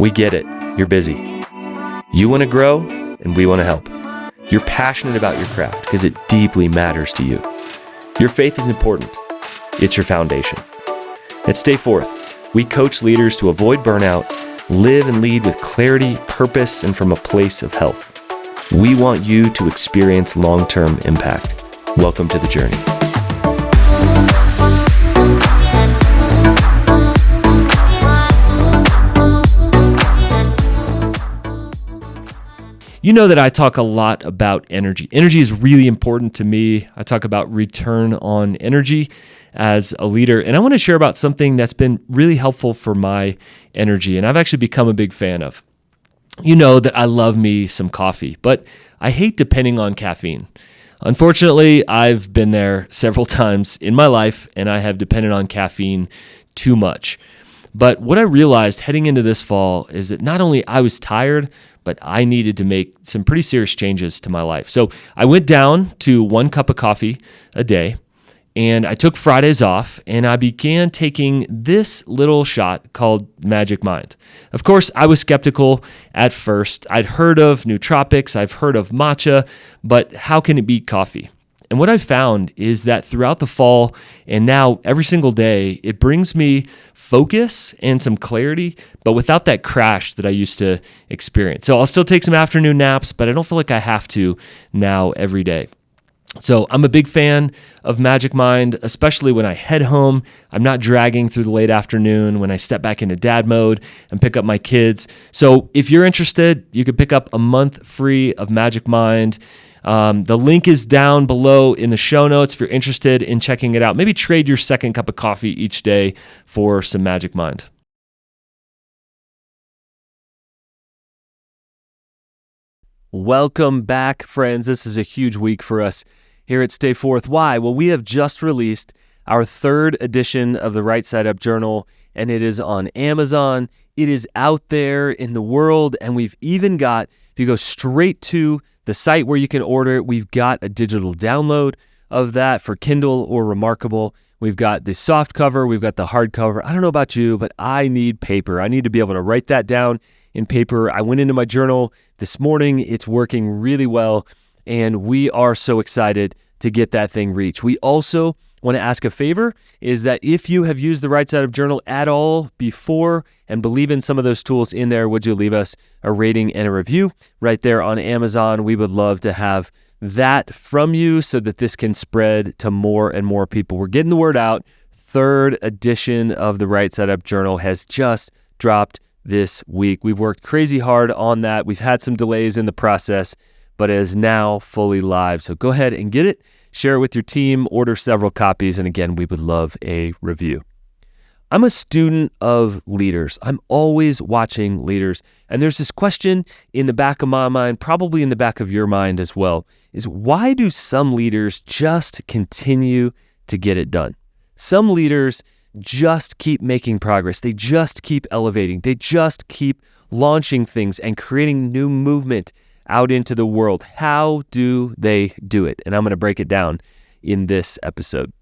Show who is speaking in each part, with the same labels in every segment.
Speaker 1: We get it. You're busy. You want to grow, and we want to help. You're passionate about your craft because it deeply matters to you. Your faith is important. It's your foundation. At Stay Forth, we coach leaders to avoid burnout, live and lead with clarity, purpose, and from a place of health. We want you to experience long-term impact. Welcome to the journey. You know that I talk a lot about energy. Energy is really important to me. I talk about return on energy as a leader, and I want to share about something that's been really helpful for my energy, and I've actually become a big fan of. You know that I love me some coffee, but I hate depending on caffeine. Unfortunately, I've been there several times in my life, and I have depended on caffeine too much. But what I realized heading into this fall is that not only I was tired, but I needed to make some pretty serious changes to my life. So I went down to 1 cup of coffee a day, and I took Fridays off, and I began taking this little shot called Magic Mind. Of course, I was skeptical at first. I'd heard of nootropics, I've heard of matcha, but how can it beat coffee? And what I've found is that throughout the fall and now every single day, it brings me focus and some clarity, but without that crash that I used to experience. So I'll still take some afternoon naps, but I don't feel like I have to now every day. So I'm a big fan of Magic Mind, especially when I head home. I'm not dragging through the late afternoon when I step back into dad mode and pick up my kids. So if you're interested, you can pick up a month free of Magic Mind. The link is down below in the show notes if you're interested in checking it out. Maybe trade your second cup of coffee each day for some Magic Mind. Welcome back, friends. This is a huge week for us here at Stay Forth. Why? Well, we have just released our 3rd edition of the Right Side Up Journal, and it is on Amazon. It is out there in the world, and we've even got, if you go straight to the site where you can order it, we've got a digital download of that for Kindle or Remarkable. We've got the soft cover, we've got the hard cover. I don't know about you, but I need paper. I need to be able to write that down in paper. I went into my journal this morning. It's working really well, and we are so excited to get that thing reached. We also want to ask a favor, is that if you have used the Right Side Up Journal at all before and believe in some of those tools in there, would you leave us a rating and a review right there on Amazon? We would love to have that from you so that this can spread to more and more people. We're getting the word out. 3rd edition of the Right Side Up Journal has just dropped this week. We've worked crazy hard on that. We've had some delays in the process, but it is now fully live. So go ahead and get it. Share it with your team, order several copies, and again, we would love a review. I'm a student of leaders. I'm always watching leaders, and there's this question in the back of my mind, probably in the back of your mind as well, is why do some leaders just continue to get it done? Some leaders just keep making progress. They just keep elevating. They just keep launching things and creating new movement out into the world. How do they do it? And I'm going to break it down in this episode.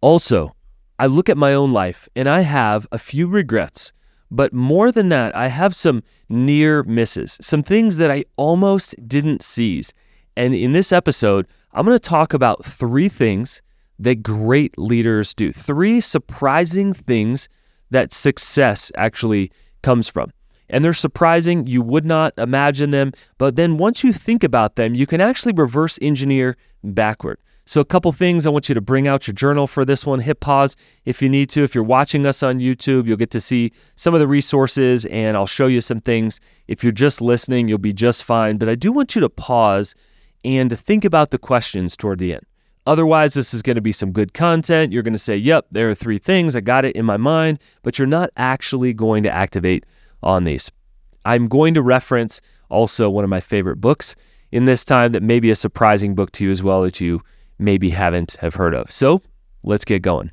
Speaker 1: Also, I look at my own life and I have a few regrets, but more than that, I have some near misses, some things that I almost didn't seize. And in this episode, I'm going to talk about 3 things that great leaders do, 3 surprising things that success actually comes from. And they're surprising. You would not imagine them. But then once you think about them, you can actually reverse engineer backward. So a couple things I want you to bring out your journal for this one. Hit pause if you need to. If you're watching us on YouTube, you'll get to see some of the resources and I'll show you some things. If you're just listening, you'll be just fine. But I do want you to pause and to think about the questions toward the end. Otherwise, this is going to be some good content. You're going to say, yep, there are 3 things. I got it in my mind, but you're not actually going to activate on these. I'm going to reference also one of my favorite books in this time that may be a surprising book to you as well that you maybe have heard of. So let's get going.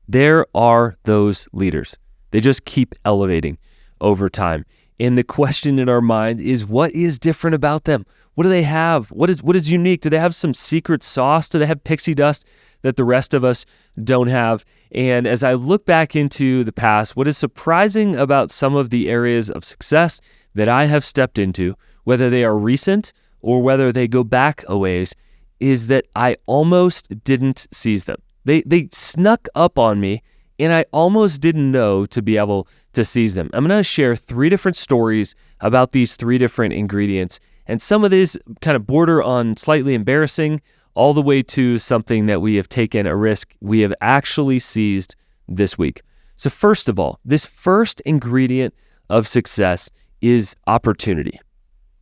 Speaker 1: There are those leaders. They just keep elevating over time. And the question in our mind is, what is different about them? What do they have? What is unique? Do they have some secret sauce? Do they have pixie dust that the rest of us don't have? And as I look back into the past, what is surprising about some of the areas of success that I have stepped into, whether they are recent or whether they go back a ways, is that I almost didn't seize them. They snuck up on me, and I almost didn't know to be able to seize them. I'm going to share 3 different stories about these 3 different ingredients, and some of these kind of border on slightly embarrassing, all the way to something that we have taken a risk we have actually seized this week. So first of all, this first ingredient of success is opportunity.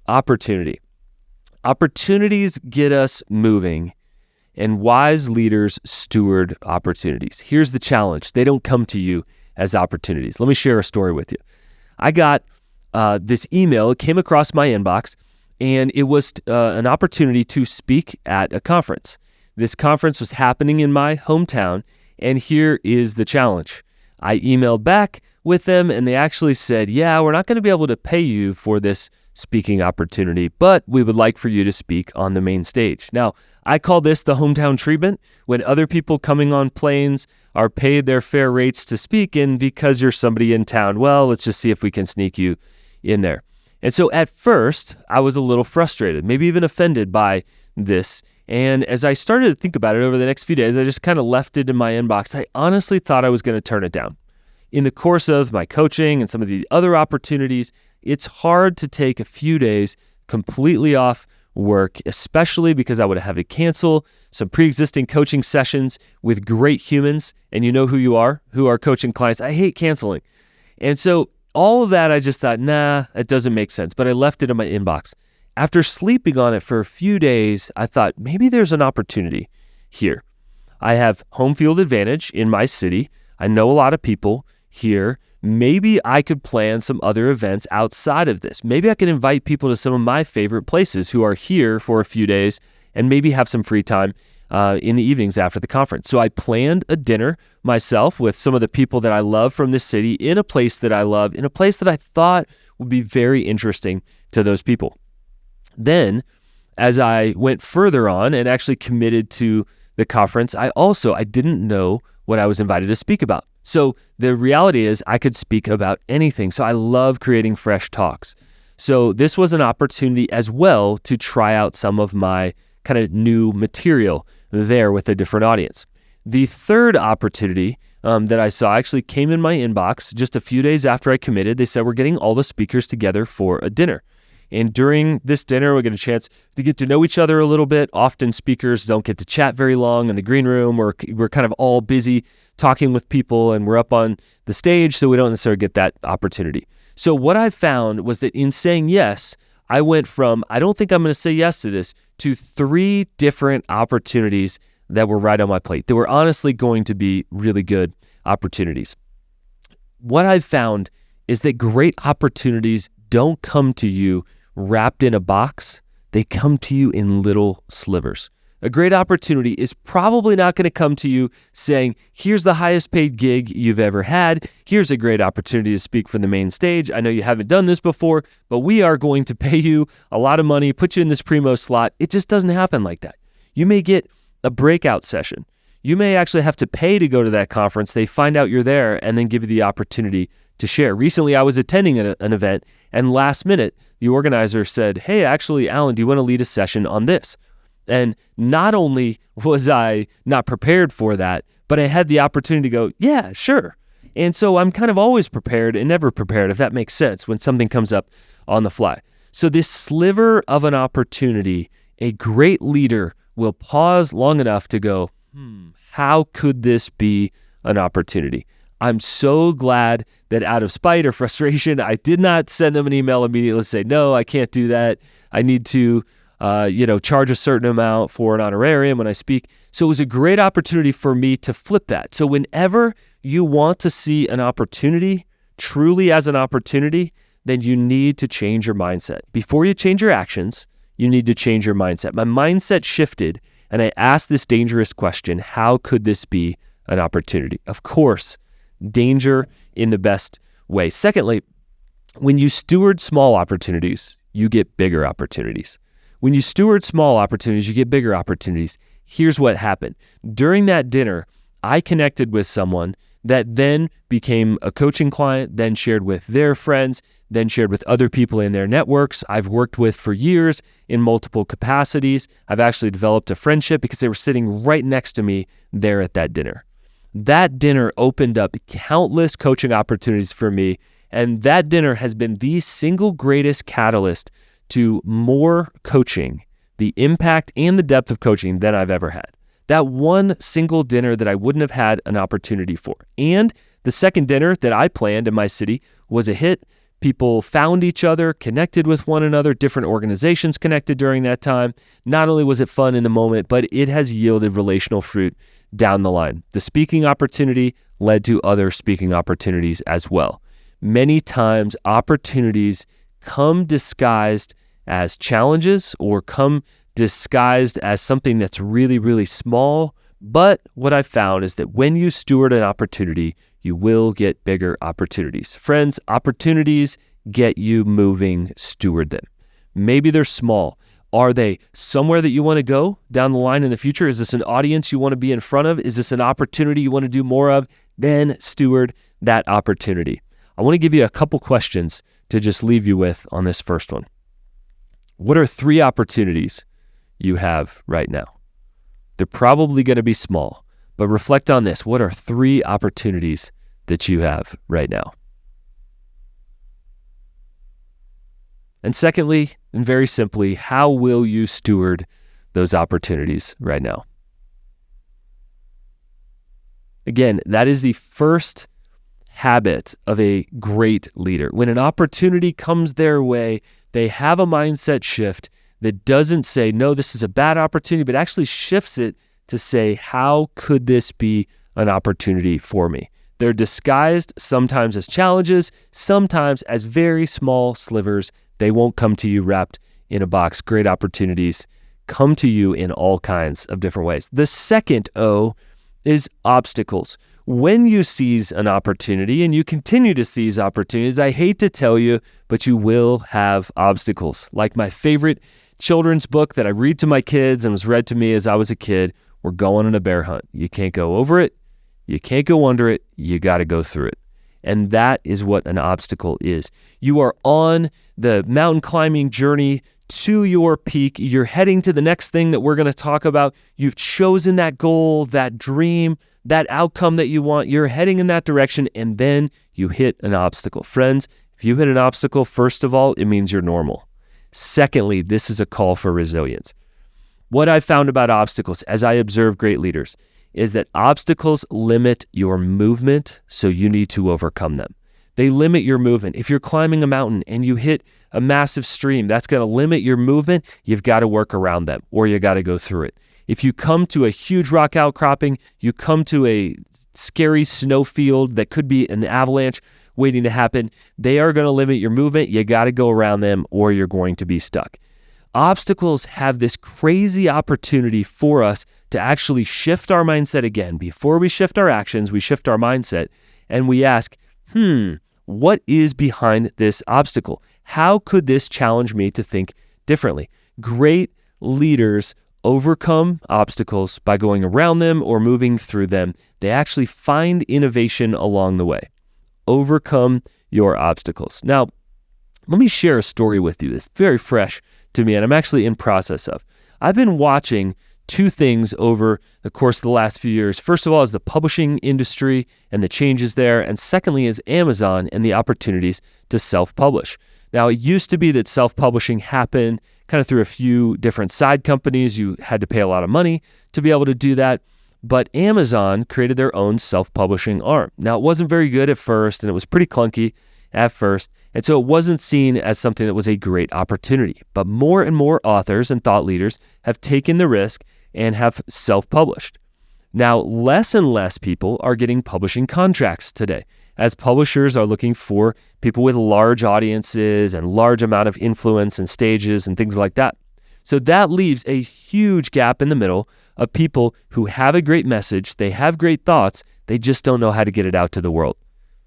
Speaker 1: Opportunity. Opportunities get us moving, and wise leaders steward opportunities. Here's the challenge. They don't come to you as opportunities. Let me share a story with you. I got this email. It came across my inbox, and it was an opportunity to speak at a conference. This conference was happening in my hometown, and here is the challenge. I emailed back with them, and they actually said, yeah, we're not going to be able to pay you for this speaking opportunity, but we would like for you to speak on the main stage. Now, I call this the hometown treatment, when other people coming on planes are paid their fair rates to speak, and because you're somebody in town, well, let's just see if we can sneak you in there. And so at first, I was a little frustrated, maybe even offended by this. And as I started to think about it over the next few days, I just kind of left it in my inbox. I honestly thought I was going to turn it down. In the course of my coaching and some of the other opportunities, it's hard to take a few days completely off work, especially because I would have to cancel some pre-existing coaching sessions with great humans, and you know who you are, who are coaching clients. I hate canceling. And so all of that, I just thought, nah, it doesn't make sense, but I left it in my inbox. After sleeping on it for a few days, I thought maybe there's an opportunity here. I have home field advantage in my city. I know a lot of people here. Maybe I could plan some other events outside of this. Maybe I could invite people to some of my favorite places who are here for a few days and maybe have some free time in the evenings after the conference. So I planned a dinner myself with some of the people that I love from this city in a place that I love, in a place that I thought would be very interesting to those people. Then, as I went further on and actually committed to the conference, I didn't know what I was invited to speak about. So the reality is I could speak about anything. So I love creating fresh talks. So this was an opportunity as well to try out some of my kind of new material there with a different audience. The third opportunity that I saw actually came in my inbox just a few days after I committed. They said, we're getting all the speakers together for a dinner. And during this dinner, we get a chance to get to know each other a little bit. Often speakers don't get to chat very long in the green room. We're kind of all busy talking with people, and we're up on the stage, so we don't necessarily get that opportunity. So what I found was that in saying yes, I went from, I don't think I'm going to say yes to this, to 3 different opportunities that were right on my plate. They were honestly going to be really good opportunities. What I've found is that great opportunities don't come to you wrapped in a box. They come to you in little slivers. A great opportunity is probably not going to come to you saying, here's the highest paid gig you've ever had. Here's a great opportunity to speak from the main stage. I know you haven't done this before, but we are going to pay you a lot of money, put you in this primo slot. It just doesn't happen like that. You may get a breakout session. You may actually have to pay to go to that conference. They find out you're there and then give you the opportunity to share. Recently, I was attending an event, and last minute, the organizer said, hey, actually, Alan, do you want to lead a session on this? And not only was I not prepared for that, but I had the opportunity to go, yeah, sure. And so I'm kind of always prepared and never prepared, if that makes sense, when something comes up on the fly. So this sliver of an opportunity, a great leader will pause long enough to go, how could this be an opportunity? I'm so glad that out of spite or frustration, I did not send them an email immediately and say, no, I can't do that. I need to charge a certain amount for an honorarium when I speak. So it was a great opportunity for me to flip that. So whenever you want to see an opportunity truly as an opportunity, then you need to change your mindset. Before you change your actions, you need to change your mindset. My mindset shifted, and I asked this dangerous question: how could this be an opportunity? Of course, danger in the best way. Secondly, When you steward small opportunities, you get bigger opportunities. When you steward small opportunities, you get bigger opportunities. Here's what happened. During that dinner, I connected with someone that then became a coaching client, then shared with their friends, then shared with other people in their networks I've worked with for years in multiple capacities. I've actually developed a friendship because they were sitting right next to me there at that dinner. That dinner opened up countless coaching opportunities for me, and that dinner has been the single greatest catalyst to more coaching, the impact and the depth of coaching than I've ever had. That one single dinner that I wouldn't have had an opportunity for. And the second dinner that I planned in my city was a hit. People found each other, connected with one another, different organizations connected during that time. Not only was it fun in the moment, but it has yielded relational fruit down the line. The speaking opportunity led to other speaking opportunities as well. Many times opportunities come disguised as challenges or come disguised as something that's really, really small. But what I've found is that when you steward an opportunity, you will get bigger opportunities. Friends, opportunities get you moving, steward them. Maybe they're small. Are they somewhere that you want to go down the line in the future? Is this an audience you want to be in front of? Is this an opportunity you want to do more of? Then steward that opportunity. I want to give you a couple questions to just leave you with on this first one. What are 3 opportunities you have right now? They're probably going to be small, but reflect on this. What are 3 opportunities that you have right now? And secondly, and very simply, how will you steward those opportunities right now? Again, that is the first habit of a great leader. When an opportunity comes their way, they have a mindset shift that doesn't say, no, this is a bad opportunity, but actually shifts it to say, how could this be an opportunity for me? They're disguised sometimes as challenges, sometimes as very small slivers. They won't come to you wrapped in a box. Great opportunities come to you in all kinds of different ways. The second O is obstacles. When you seize an opportunity and you continue to seize opportunities, I hate to tell you, but you will have obstacles. Like my favorite children's book that I read to my kids and was read to me as I was a kid, we're going on a bear hunt. You can't go over it. You can't go under it. You got to go through it. And that is what an obstacle is. You are on the mountain climbing journey to your peak. You're heading to the next thing that we're going to talk about. You've chosen that goal, that dream, that outcome that you want. You're heading in that direction, and then you hit an obstacle. Friends, if you hit an obstacle, first of all, it means you're normal. Secondly, this is a call for resilience. What I've found about obstacles as I observe great leaders is that obstacles limit your movement, so you need to overcome them. They limit your movement. If you're climbing a mountain and you hit a massive stream, that's going to limit your movement. You've got to work around them, or you got to go through it. If you come to a huge rock outcropping, you come to a scary snowfield that could be an avalanche waiting to happen, they are going to limit your movement. You got to go around them, or you're going to be stuck. Obstacles have this crazy opportunity for us to actually shift our mindset again. Before we shift our actions, we shift our mindset, and we ask, what is behind this obstacle? How could this challenge me to think differently? Great leaders overcome obstacles by going around them or moving through them. They actually find innovation along the way. Overcome your obstacles. Now, let me share a story with you that's very fresh to me, and I'm actually in process of. I've been watching 2 things over the course of the last few years. First of all is the publishing industry and the changes there, and secondly is Amazon and the opportunities to self-publish. Now, it used to be that self-publishing happened kind of through a few different side companies. You had to pay a lot of money to be able to do that, but Amazon created their own self-publishing arm. Now, it wasn't very good at first, and it was pretty clunky at first, and so it wasn't seen as something that was a great opportunity. But more and more authors and thought leaders have taken the risk and have self-published. Now, less and less people are getting publishing contracts today, as publishers are looking for people with large audiences and large amount of influence and stages and things like that. So that leaves a huge gap in the middle of people who have a great message, they have great thoughts, they just don't know how to get it out to the world.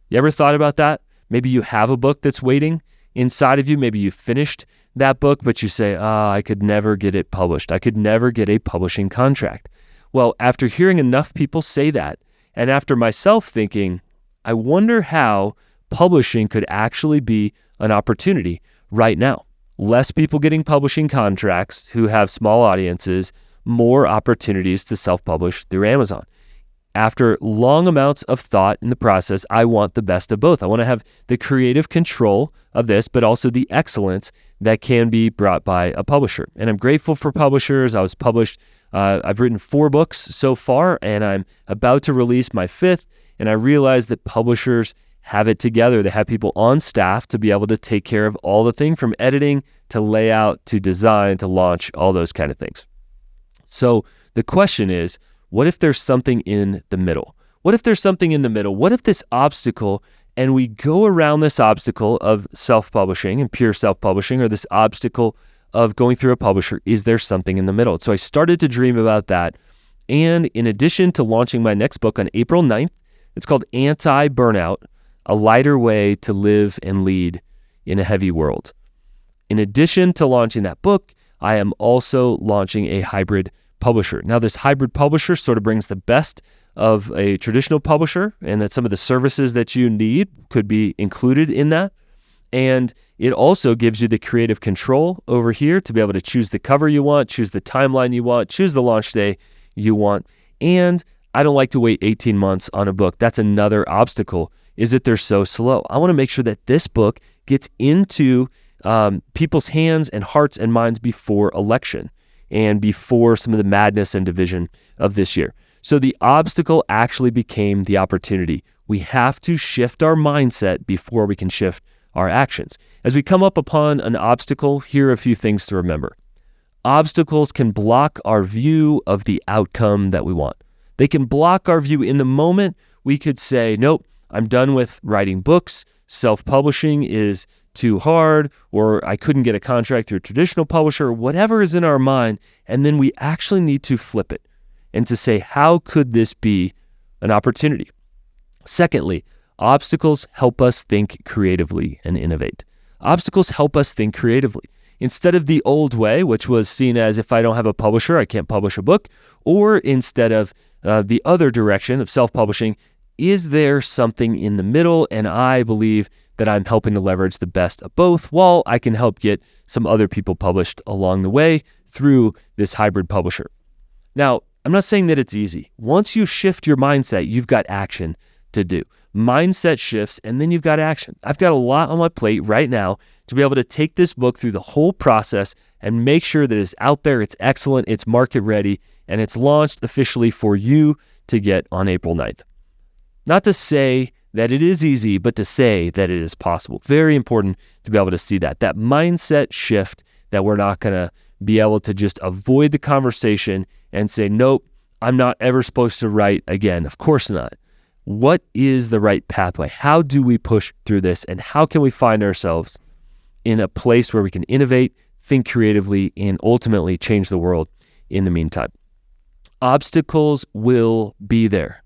Speaker 1: You ever thought about that? Maybe you have a book that's waiting inside of you. Maybe you finished that book, but you say, I could never get it published. I could never get a publishing contract. Well, after hearing enough people say that, and after myself thinking, I wonder how publishing could actually be an opportunity right now. Less people getting publishing contracts who have small audiences, more opportunities to self-publish through Amazon. After long amounts of thought in the process, I want the best of both. I want to have the creative control of this, but also the excellence that can be brought by a publisher. And I'm grateful for publishers. I've written 4 books so far, and I'm about to release my 5th. And I realized that publishers have it together. They have people on staff to be able to take care of all the things from editing to layout to design to launch, all those kind of things. So the question is, what if there's something in the middle? What if there's something in the middle? What if this obstacle, and we go around this obstacle of self-publishing and pure self-publishing, or this obstacle of going through a publisher, is there something in the middle? So I started to dream about that. And in addition to launching my next book on April 9th, it's called Anti-Burnout, A Lighter Way to Live and Lead in a Heavy World. In addition to launching that book, I am also launching a hybrid publisher. Now, this hybrid publisher sort of brings the best of a traditional publisher, and that some of the services that you need could be included in that. And it also gives you the creative control over here to be able to choose the cover you want, choose the timeline you want, choose the launch day you want. And I don't like to wait 18 months on a book. That's another obstacle, is that they're so slow. I want to make sure that this book gets into people's hands and hearts and minds before election and before some of the madness and division of this year. So the obstacle actually became the opportunity. We have to shift our mindset before we can shift our actions. As we come up upon an obstacle, here are a few things to remember. Obstacles can block our view of the outcome that we want. They can block our view. In the moment, we could say, nope, I'm done with writing books. Self-publishing is too hard, or I couldn't get a contract through a traditional publisher, or whatever is in our mind. And then we actually need to flip it and to say, how could this be an opportunity? Secondly, obstacles help us think creatively and innovate. Obstacles help us think creatively. Instead of the old way, which was seen as if I don't have a publisher, I can't publish a book, or instead of the other direction of self-publishing, is there something in the middle? And I believe that I'm helping to leverage the best of both, while I can help get some other people published along the way through this hybrid publisher. Now, I'm not saying that it's easy. Once you shift your mindset, you've got action to do. Mindset shifts, and then you've got action. I've got a lot on my plate right now to be able to take this book through the whole process and make sure that it's out there, it's excellent, it's market ready, and it's launched officially for you to get on April 9th. Not to say that it is easy, but to say that it is possible. Very important to be able to see that mindset shift, that we're not going to be able to just avoid the conversation and say, nope, I'm not ever supposed to write again. Of course not. What is the right pathway? How do we push through this? And how can we find ourselves in a place where we can innovate, think creatively, and ultimately change the world in the meantime? Obstacles will be there.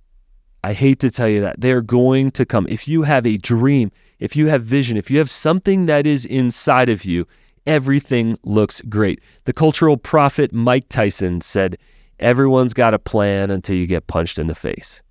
Speaker 1: I hate to tell you that. They're going to come. If you have a dream, if you have vision, if you have something that is inside of you, everything looks great. The cultural prophet Mike Tyson said, everyone's got a plan until you get punched in the face.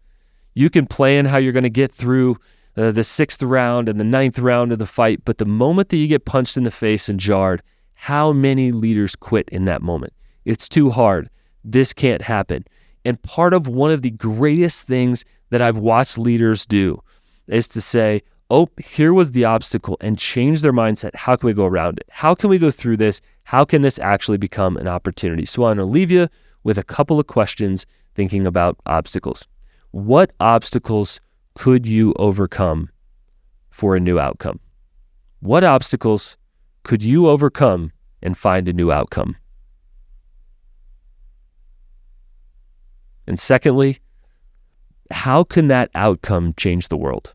Speaker 1: You can plan how you're going to get through the 6th round and the 9th round of the fight, but the moment that you get punched in the face and jarred, how many leaders quit in that moment? It's too hard. This can't happen. And part of one of the greatest things that I've watched leaders do is to say, oh, here was the obstacle, and change their mindset. How can we go around it? How can we go through this? How can this actually become an opportunity? So I'm going to leave you with a couple of questions thinking about obstacles. What obstacles could you overcome for a new outcome? What obstacles could you overcome and find a new outcome? And secondly, how can that outcome change the world?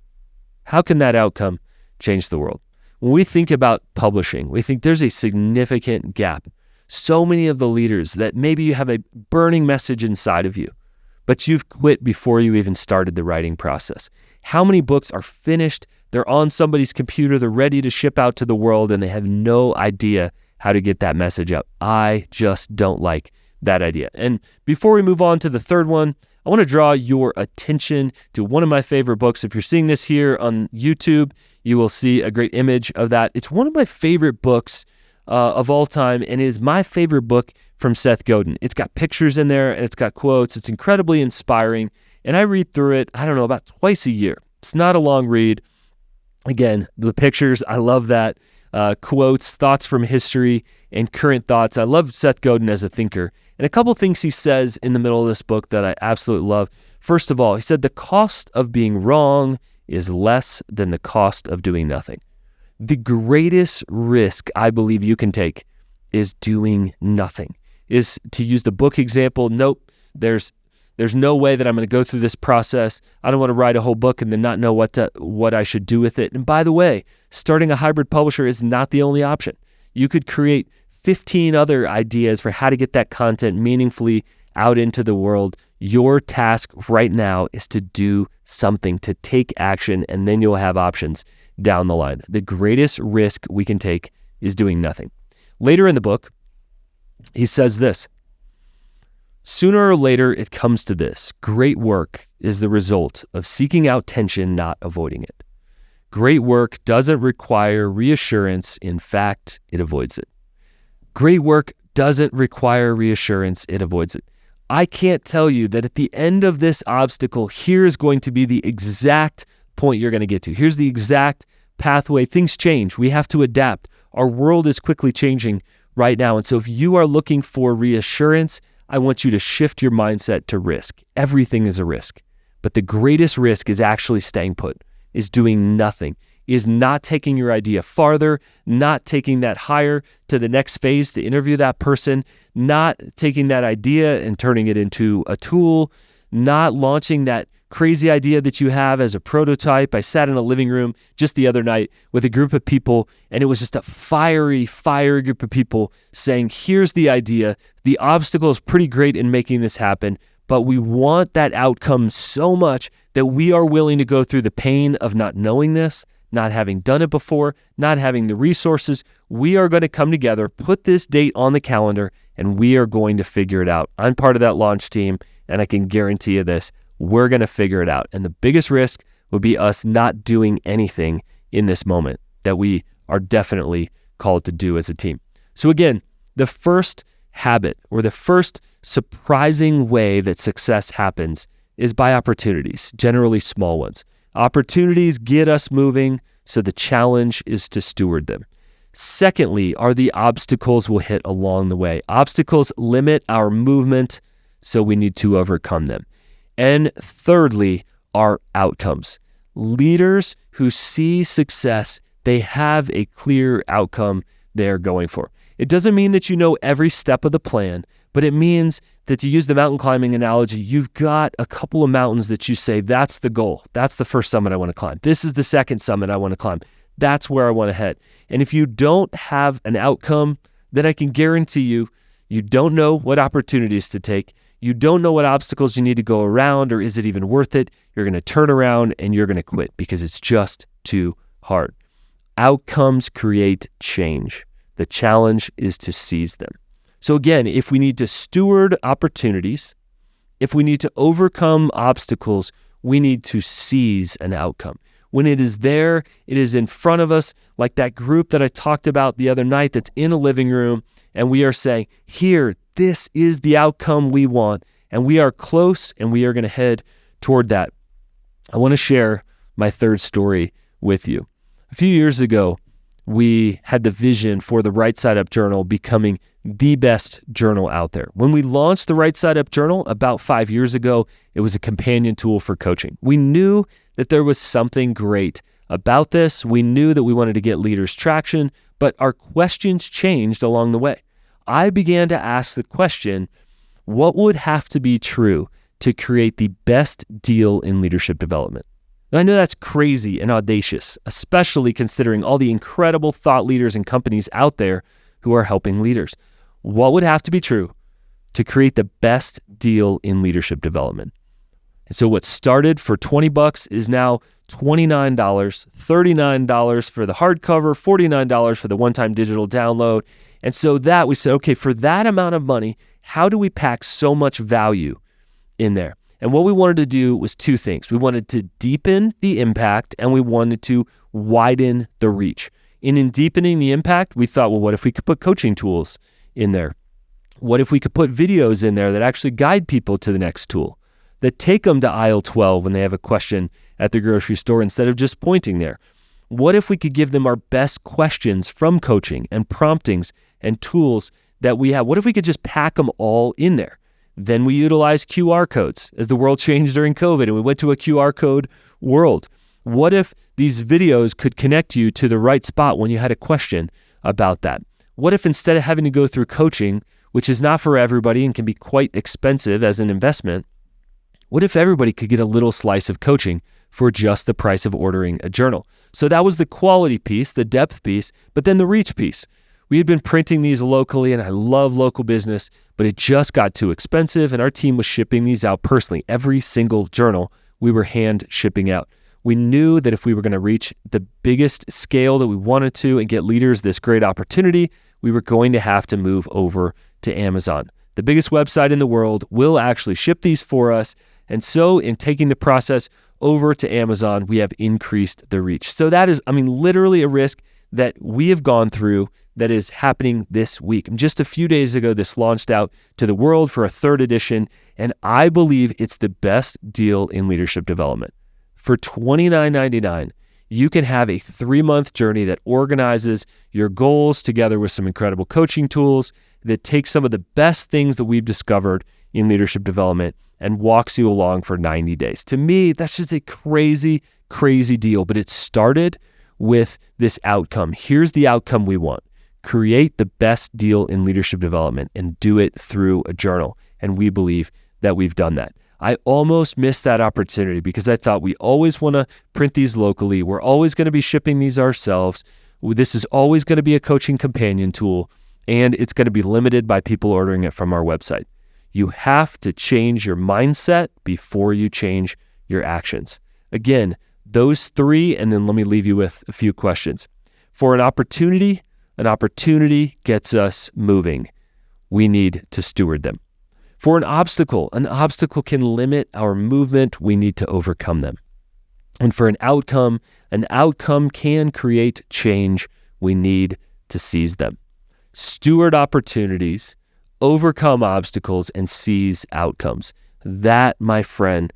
Speaker 1: How can that outcome change the world? When we think about publishing, we think there's a significant gap. So many of the leaders that maybe you have a burning message inside of you, but you've quit before you even started the writing process. How many books are finished? They're on somebody's computer. They're ready to ship out to the world, and they have no idea how to get that message out. I just don't like that idea. And before we move on to the third one, I want to draw your attention to one of my favorite books. If you're seeing this here on YouTube, you will see a great image of that. It's one of my favorite books of all time, and is my favorite book from Seth Godin. It's got pictures in there, and it's got quotes. It's incredibly inspiring, and I read through it, I don't know, about twice a year. It's not a long read. Again, the pictures, I love that. Quotes, thoughts from history, and current thoughts. I love Seth Godin as a thinker. And a couple things he says in the middle of this book that I absolutely love. First of all, he said the cost of being wrong is less than the cost of doing nothing. The greatest risk I believe you can take is doing nothing. Is to use the book example, nope, there's no way that I'm going to go through this process. I don't want to write a whole book and then not know what I should do with it. And by the way, starting a hybrid publisher is not the only option. You could create 15 other ideas for how to get that content meaningfully out into the world. Your task right now is to do something, to take action, and then you'll have options down the line. The greatest risk we can take is doing nothing. Later in the book, he says this: sooner or later, it comes to this. Great work is the result of seeking out tension, not avoiding it. Great work doesn't require reassurance. In fact, it avoids it. Great work doesn't require reassurance. It avoids it. I can't tell you that at the end of this obstacle, here is going to be the exact point you're going to get to. Here's the exact pathway. Things change. We have to adapt. Our world is quickly changing right now. And so if you are looking for reassurance, I want you to shift your mindset to risk. Everything is a risk. But the greatest risk is actually staying put, is doing nothing, is not taking your idea farther, not taking that higher to the next phase to interview that person, not taking that idea and turning it into a tool, not launching that crazy idea that you have as a prototype. I sat in a living room just the other night with a group of people, and it was just a fiery group of people saying, here's the idea. The obstacle is pretty great in making this happen, but we want that outcome so much that we are willing to go through the pain of not knowing this, not having done it before, not having the resources. We are going to come together, put this date on the calendar, and we are going to figure it out. I'm part of that launch team, and I can guarantee you this. We're going to figure it out. And the biggest risk would be us not doing anything in this moment that we are definitely called to do as a team. So again, the first habit or the first surprising way that success happens is by opportunities, generally small ones. Opportunities get us moving, so the challenge is to steward them. Secondly, are the obstacles we'll hit along the way. Obstacles limit our movement, so we need to overcome them. And thirdly, are outcomes. Leaders who see success, they have a clear outcome they're going for. It doesn't mean that you know every step of the plan, but it means that, to use the mountain climbing analogy, you've got a couple of mountains that you say, that's the goal. That's the first summit I want to climb. This is the second summit I want to climb. That's where I want to head. And if you don't have an outcome, then I can guarantee you, you don't know what opportunities to take. You don't know what obstacles you need to go around, or is it even worth it? You're going to turn around and you're going to quit because it's just too hard. Outcomes create change. The challenge is to seize them. So again, if we need to steward opportunities, if we need to overcome obstacles, we need to seize an outcome. When it is there, it is in front of us, like that group that I talked about the other night that's in a living room, and we are saying, here, this is the outcome we want, and we are close, and we are going to head toward that. I want to share my third story with you. A few years ago, we had the vision for the Right Side Up Journal becoming the best journal out there. When we launched the Right Side Up Journal about 5 years ago, it was a companion tool for coaching. We knew that there was something great about this. We knew that we wanted to get leaders traction, but our questions changed along the way. I began to ask the question, what would have to be true to create the best deal in leadership development? Now, I know that's crazy and audacious, especially considering all the incredible thought leaders and companies out there who are helping leaders. What would have to be true to create the best deal in leadership development? And so what started for $20 is now $29, $39 for the hardcover, $49 for the one-time digital download. And so that we said, okay, for that amount of money, how do we pack so much value in there? And what we wanted to do was two things. We wanted to deepen the impact and we wanted to widen the reach. And in deepening the impact, we thought, well, what if we could put coaching tools in there? What if we could put videos in there that actually guide people to the next tool, that take them to aisle 12 when they have a question at the grocery store instead of just pointing there? What if we could give them our best questions from coaching and promptings and tools that we have? What if we could just pack them all in there? Then we utilized QR codes as the world changed during COVID and we went to a QR code world. What if these videos could connect you to the right spot when you had a question about that? What if instead of having to go through coaching, which is not for everybody and can be quite expensive as an investment, what if everybody could get a little slice of coaching for just the price of ordering a journal? So that was the quality piece, the depth piece, but then the reach piece. We had been printing these locally, and I love local business, but it just got too expensive, and our team was shipping these out personally. Every single journal we were hand shipping out. We knew that if we were going to reach the biggest scale that we wanted to and get leaders this great opportunity, we were going to have to move over to Amazon. The biggest website in the world will actually ship these for us. And so in taking the process over to Amazon, we have increased the reach. So that is, literally a risk that we have gone through that is happening this week. And just a few days ago, this launched out to the world for a third edition, and I believe it's the best deal in leadership development. For $29.99, you can have a 3-month journey that organizes your goals together with some incredible coaching tools that takes some of the best things that we've discovered in leadership development and walks you along for 90 days. To me, that's just a crazy, crazy deal, but it started with this outcome. Here's the outcome we want. Create the best deal in leadership development and do it through a journal. And we believe that we've done that. I almost missed that opportunity because I thought we always want to print these locally. We're always going to be shipping these ourselves. This is always going to be a coaching companion tool, and it's going to be limited by people ordering it from our website. You have to change your mindset before you change your actions. Again, those three, and then let me leave you with a few questions. For an opportunity gets us moving. We need to steward them. For an obstacle can limit our movement. We need to overcome them. And for an outcome can create change. We need to seize them. Steward opportunities, overcome obstacles, and seize outcomes. That, my friend,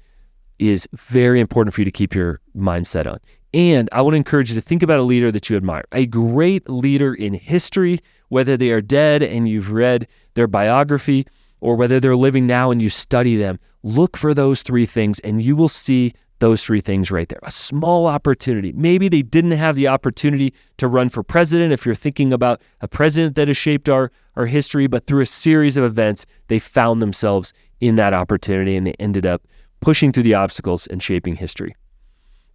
Speaker 1: is very important for you to keep your mindset on. And I want to encourage you to think about a leader that you admire, a great leader in history, whether they are dead and you've read their biography, or whether they're living now and you study them. Look for those three things and you will see those three things right there. A small opportunity. Maybe they didn't have the opportunity to run for president if you're thinking about a president that has shaped our history, but through a series of events, they found themselves in that opportunity and they ended up pushing through the obstacles and shaping history.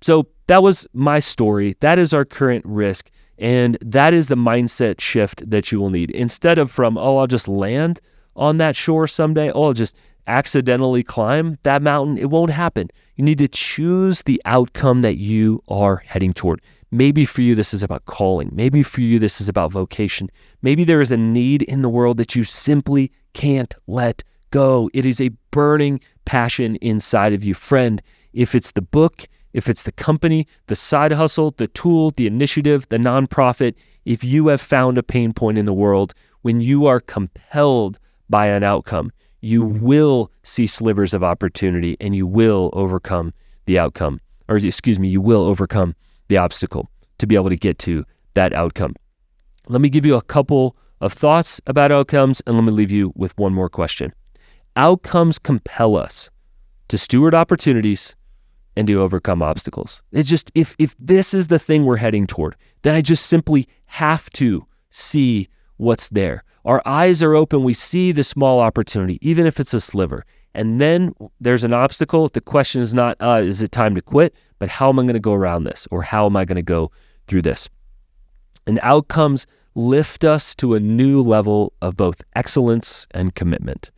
Speaker 1: So that was my story. That is our current risk. And that is the mindset shift that you will need. Instead of I'll just land on that shore someday, I'll just accidentally climb that mountain. It won't happen. You need to choose the outcome that you are heading toward. Maybe for you, this is about calling. Maybe for you, this is about vocation. Maybe there is a need in the world that you simply can't let go. It is a burning passion inside of you. Friend, if it's the book, if it's the company, the side hustle, the tool, the initiative, the nonprofit, if you have found a pain point in the world, when you are compelled by an outcome, you will see slivers of opportunity and you will overcome the outcome, you will overcome the obstacle to be able to get to that outcome. Let me give you a couple of thoughts about outcomes and let me leave you with one more question. Outcomes compel us to steward opportunities and to overcome obstacles. It's just, if this is the thing we're heading toward, then I just simply have to see what's there. Our eyes are open. We see the small opportunity, even if it's a sliver. And then there's an obstacle. The question is not, is it time to quit? But how am I going to go around this? Or how am I going to go through this? And outcomes lift us to a new level of both excellence and commitment.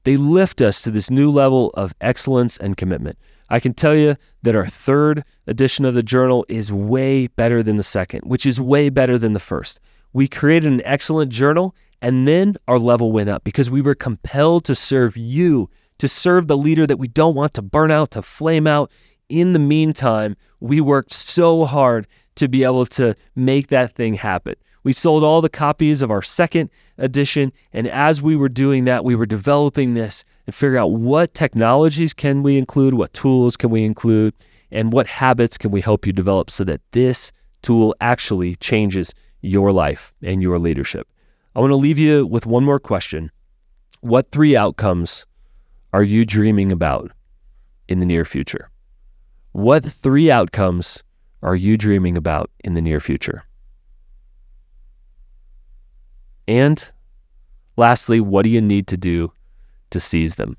Speaker 1: They lift us to this new level of excellence and commitment. I can tell you that our third edition of the journal is way better than the second, which is way better than the first. We created an excellent journal, and then our level went up because we were compelled to serve you, to serve the leader that we don't want to burn out, to flame out. In the meantime, we worked so hard to be able to make that thing happen. We sold all the copies of our second edition, and as we were doing that, we were developing this and figuring out what technologies can we include, what tools can we include, and what habits can we help you develop so that this tool actually changes your life and your leadership. I want to leave you with one more question. What 3 outcomes are you dreaming about in the near future? What 3 outcomes are you dreaming about in the near future? And lastly, what do you need to do to seize them?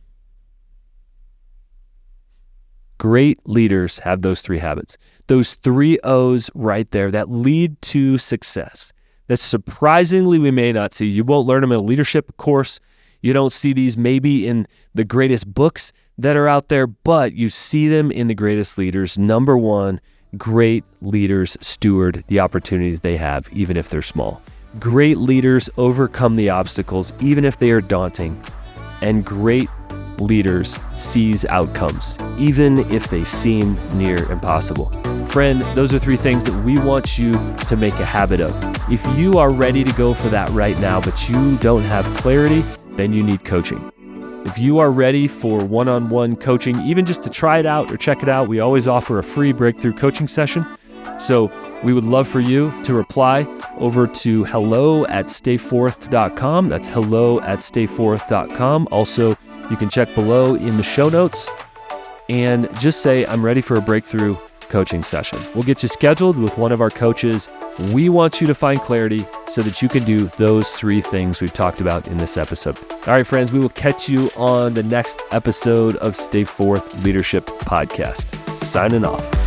Speaker 1: Great leaders have those 3 habits, those 3 O's right there that lead to success. That surprisingly we may not see. You won't learn them in a leadership course. You don't see these maybe in the greatest books that are out there, but you see them in the greatest leaders. Number 1, great leaders steward the opportunities they have, even if they're small. Great leaders overcome the obstacles, even if they are daunting. And great leaders seize outcomes, even if they seem near impossible. Friend, those are 3 things that we want you to make a habit of. If you are ready to go for that right now, but you don't have clarity, then you need coaching. If you are ready for one-on-one coaching, even just to try it out or check it out, we always offer a free breakthrough coaching session. So we would love for you to reply over to hello@stayforth.com. That's hello@stayforth.com. Also, you can check below in the show notes and just say, I'm ready for a breakthrough coaching session. We'll get you scheduled with one of our coaches. We want you to find clarity so that you can do those 3 things we've talked about in this episode. All right, friends, we will catch you on the next episode of Stay Forth Leadership Podcast. Signing off.